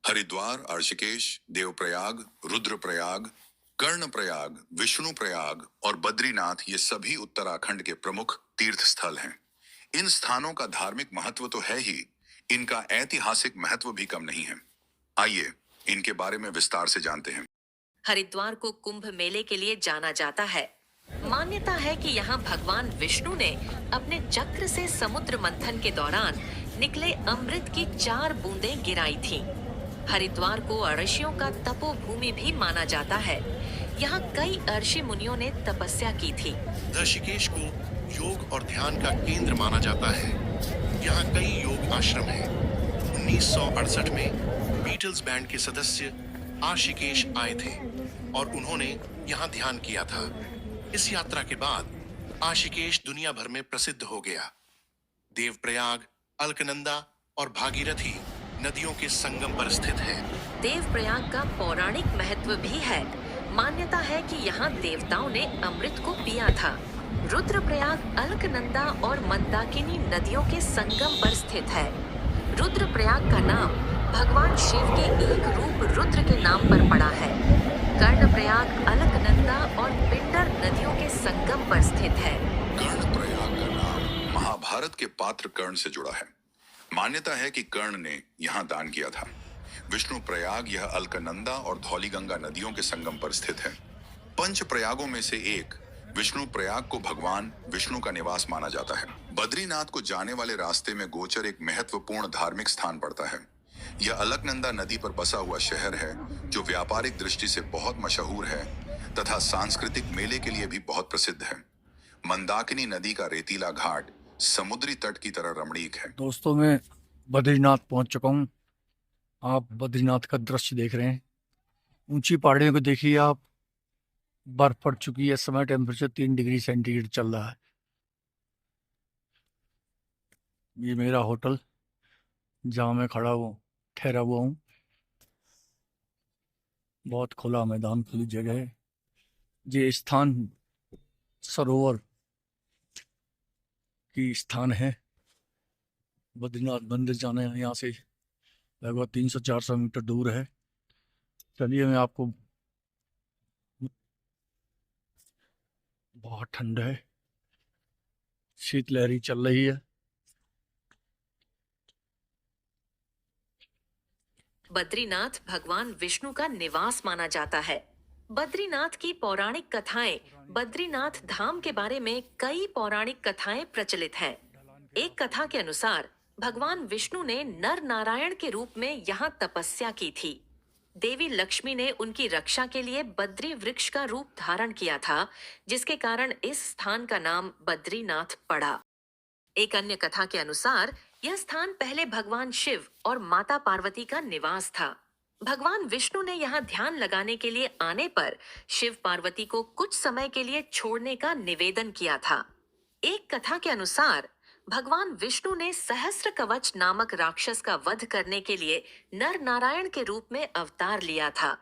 हरिद्वार, ऋषिकेश, देवप्रयाग, रुद्रप्रयाग, कर्णप्रयाग, विष्णुप्रयाग और बद्रीनाथ ये सभी उत्तराखंड के प्रमुख तीर्थ स्थल हैं। इन स्थानों का धार्मिक महत्व तो है ही, इनका ऐतिहासिक महत्व भी कम नहीं है। आइए इनके बारे में विस्तार से जानते हैं। हरिद्वार को कुंभ मेले के लिए जाना जाता है। मान्यता है कि यहाँ भगवान विष्णु ने अपने चक्र से समुद्र मंथन के दौरान निकले अमृत की 4 बूंदें गिराई थीं। हरिद्वार को ऋषियों का तपोभूमि भी माना जाता है। यहाँ कई ऋषि मुनियों ने तपस्या की थी। ऋषिकेश को योग और ध्यान का केंद्र माना जाता है। यहाँ कई योग आश्रम हैं। 1968 में बीटल्स बैंड के सदस्य ऋषिकेश आए थे और उन्होंने यहाँ ध्यान किया था। इस यात्रा के बाद ऋषिकेश दुनिया भर में प्रसिद्ध हो गया। देवप्रयाग, अलकनंदा और भागीरथी नदियों के संगम पर स्थित है। देवप्रयाग का पौराणिक महत्व भी है। मान्यता है कि यहाँ देवताओं ने अमृत को पिया था। रुद्रप्रयाग अलकनंदा और मंदाकिनी नदियों के संगम पर स्थित है। रुद्रप्रयाग का नाम भगवान शिव के एक रूप रुद्र के नाम पर पड़ा है। कर्णप्रयाग अलकनंदा और पिंडर नदियों के संगम पर स्थित है। कर्णप्रयाग का नाम महाभारत के पात्र कर्ण से जुड़ा है। मान्यता है कि कर्ण ने यहाँ दान किया था। विष्णु प्रयाग यह अलकनंदा और धौलीगंगा नदियों के संगम पर स्थित है। पंच प्रयागों में से एक विष्णु प्रयाग को भगवान विष्णु का निवास माना जाता है। बद्रीनाथ को जाने वाले रास्ते में गोचर एक महत्वपूर्ण धार्मिक स्थान पड़ता है। यह अलकनंदा नदी पर बसा हुआ शहर है, जो व्यापारिक दृष्टि से बहुत मशहूर है तथा सांस्कृतिक मेले के लिए भी बहुत प्रसिद्ध है। मंदाकिनी नदी का रेतीला घाट समुद्री तट की तरह रमणीक है। दोस्तों, मैं बद्रीनाथ पहुंच चुका हूं। आप बद्रीनाथ का दृश्य देख रहे हैं। ऊंची पहाड़ियों को देखिए आप। बर्फ पड़ चुकी है। इस समय टेम्परेचर 3 डिग्री सेंटीग्रेड चल रहा है। ये मेरा होटल जहाँ मैं ठहरा हुआ हूँ। बहुत खुला मैदान, खुली जगह है। ये स्थान सरोवर की स्थान है। बद्रीनाथ मंदिर जाना यहाँ से लगभग 300-400 मीटर दूर है। चलिए, मैं आपको, बहुत ठंड है, शीतलहरी चल रही है। बद्रीनाथ भगवान विष्णु का निवास माना जाता है। बद्रीनाथ की पौराणिक कथाएं, बद्रीनाथ धाम के बारे में कई पौराणिक कथाएं प्रचलित हैं। एक कथा के अनुसार भगवान विष्णु ने नर नारायण के रूप में यहाँ तपस्या की थी। देवी लक्ष्मी ने उनकी रक्षा के लिए बद्री वृक्ष का रूप धारण किया था, जिसके कारण इस स्थान का नाम बद्रीनाथ पड़ा। एक अन्य कथा के अनुसार यह स्थान पहले भगवान शिव और माता पार्वती का निवास था। भगवान विष्णु ने यहाँ ध्यान लगाने के लिए आने पर शिव पार्वती को कुछ समय के लिए छोड़ने का निवेदन किया था। एक कथा के अनुसार भगवान विष्णु ने सहस्त्र कवच नामक राक्षस का वध करने के लिए नर नारायण के रूप में अवतार लिया था।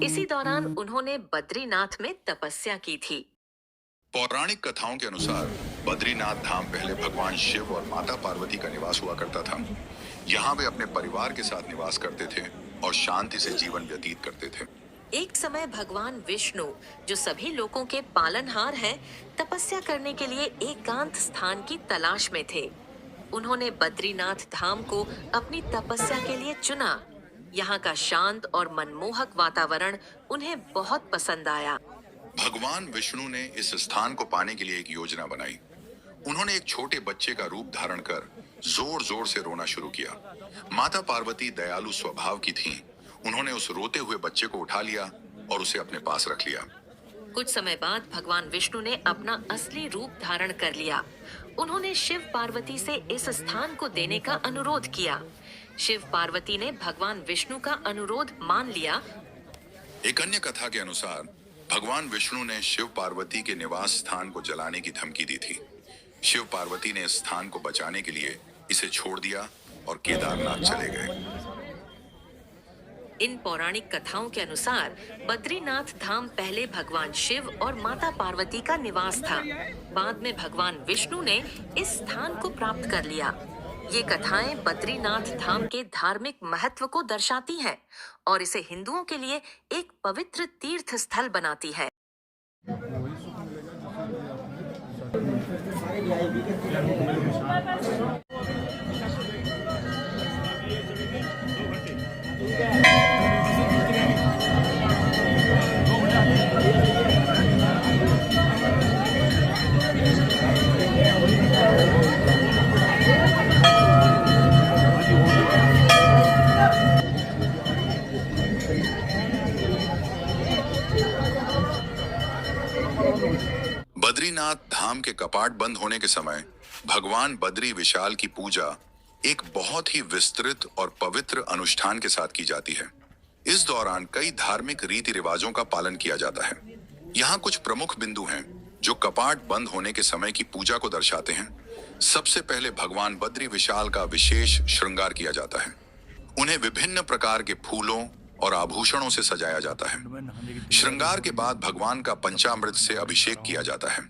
इसी दौरान उन्होंने बद्रीनाथ में तपस्या की थी। पौराणिक कथाओं के अनुसार बद्रीनाथ धाम पहले भगवान शिव और माता पार्वती का निवास हुआ करता था। यहाँ वे अपने परिवार के साथ निवास करते थे और शांति से जीवन व्यतीत करते थे। एक समय भगवान विष्णु, जो सभी लोगों के पालनहार हैं, तपस्या करने के लिए एकांत स्थान की तलाश में थे। उन्होंने बद्रीनाथ धाम को अपनी तपस्या के लिए चुना। यहाँ का शांत और मनमोहक वातावरण उन्हें बहुत पसंद आया। भगवान विष्णु ने इस स्थान को पाने के लिए एक योजना बनाई। उन्होंने एक छोटे बच्चे का रूप धारण कर जोर जोर से रोना शुरू किया। माता पार्वती दयालु स्वभाव की थीं। उन्होंने उस रोते हुए बच्चे को उठा लिया और उसे अपने पास रख लिया। कुछ समय बाद भगवान विष्णु ने अपना असली रूप धारण कर लिया। उन्होंने शिव पार्वती से इस स्थान को देने का अनुरोध किया। शिव पार्वती ने भगवान विष्णु का अनुरोध मान लिया। एक अन्य कथा के अनुसार भगवान विष्णु ने शिव पार्वती के निवास स्थान को जलाने की धमकी दी थी। शिव पार्वती ने इस स्थान को बचाने के लिए इसे छोड़ दिया और केदारनाथ चले गए। इन पौराणिक कथाओं के अनुसार बद्रीनाथ धाम पहले भगवान शिव और माता पार्वती का निवास था। बाद में भगवान विष्णु ने इस स्थान को प्राप्त कर लिया। ये कथाएं बद्रीनाथ धाम के धार्मिक महत्व को दर्शाती हैं और इसे हिंदुओं के लिए एक पवित्र तीर्थ स्थल बनाती है। बद्रीनाथ धाम के कपाट बंद होने के समय भगवान बद्री विशाल की पूजा एक बहुत ही विस्तृत और पवित्र अनुष्ठान के साथ की जाती है। इस दौरान कई धार्मिक रीति रिवाजों का पालन किया जाता है। यहाँ कुछ प्रमुख बिंदु हैं जो कपाट बंद होने के समय की पूजा को दर्शाते हैं। सबसे पहले भगवान बद्री विशाल का विशेष श्रृंगार किया जाता है। उन्हें विभिन्न प्रकार के फूलों और आभूषणों से सजाया जाता है। श्रृंगार के बाद भगवान का पंचामृत से अभिषेक किया जाता है।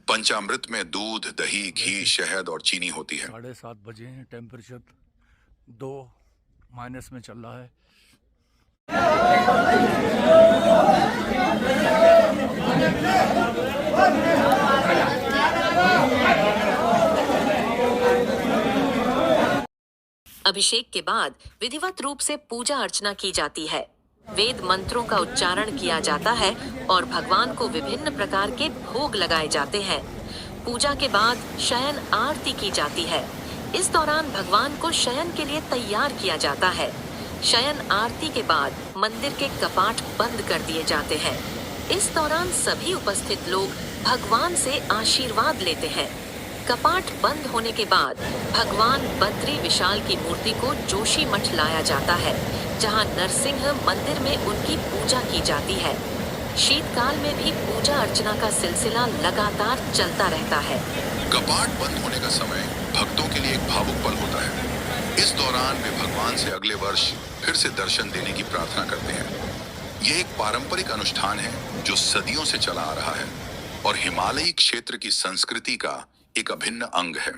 पंचामृत में दूध, दही, घी, शहद और चीनी होती है। 7:30 बजे हैं, टेम्परेचर 2- में चल रहा है। अभिषेक के बाद विधिवत रूप से पूजा अर्चना की जाती है। वेद मंत्रों का उच्चारण किया जाता है और भगवान को विभिन्न प्रकार के भोग लगाए जाते हैं। पूजा के बाद शयन आरती की जाती है। इस दौरान भगवान को शयन के लिए तैयार किया जाता है। शयन आरती के बाद मंदिर के कपाट बंद कर दिए जाते हैं। इस दौरान सभी उपस्थित लोग भगवान से आशीर्वाद लेते हैं। कपाट बंद होने के बाद भगवान बद्री विशाल की मूर्ति को जोशी मठ लाया जाता है, जहां नरसिंह मंदिर में उनकी पूजा की जाती है। शीतकाल में भी पूजा अर्चना का सिलसिला लगातार चलता रहता है। कपाट बंद होने का समय भक्तों के लिए एक भावुक पल होता है। इस दौरान वे भगवान से अगले वर्ष फिर से दर्शन देने की प्रार्थना करते हैं। ये एक पारंपरिक अनुष्ठान है जो सदियों से चला आ रहा है और हिमालयी क्षेत्र की संस्कृति का एक अभिन्न अंग है।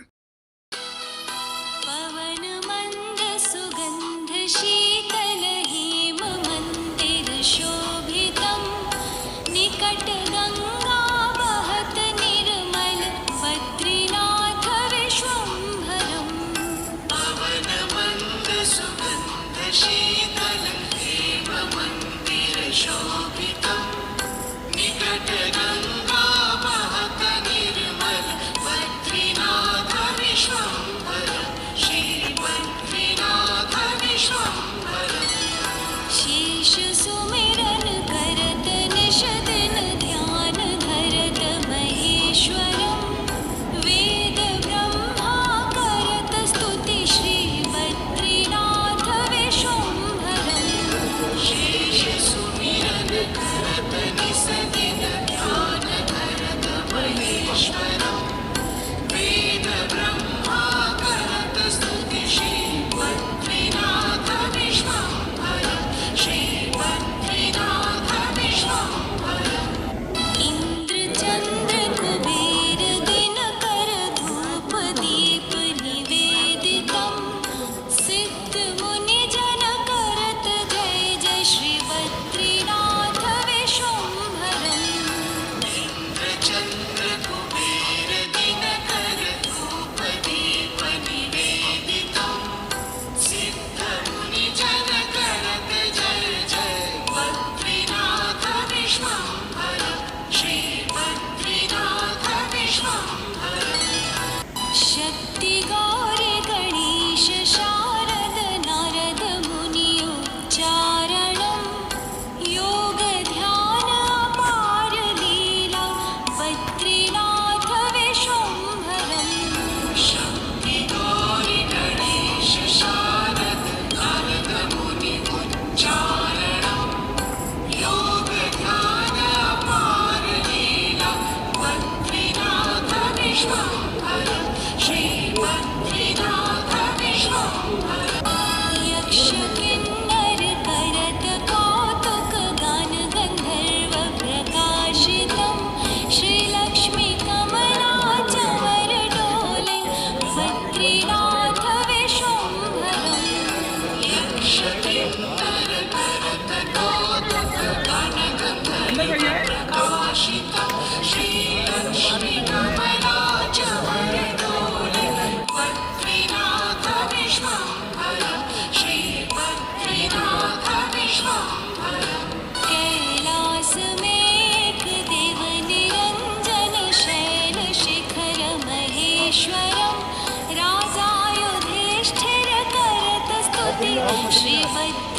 पवन मंद सुगंध शीतल हेम मंदिर शोभितम् निकट गंगा बहत निर्मल बद्रीनाथ विश्वम्भरम्। पवन मंद सुगंध शीतल हेम मंदिर शोभितम् निकट गंगा बहत निर्मल बद्रीनाथ विश्वम्भरम्। श्री बद्रीनाथ विश्वम्भरम्। शेष सुमिरन करत निश दिन ध्यान धरत महेश्वरम्। वेद ब्रह्मा करत स्तुति श्री बद्रीनाथ विश्वम्भरम्। शेष सुमिरन कैलास में एक देव निरंजन शैल शिखर महेश्वरम राजा युधिष्ठिर करत स्तुति श्रीवत्स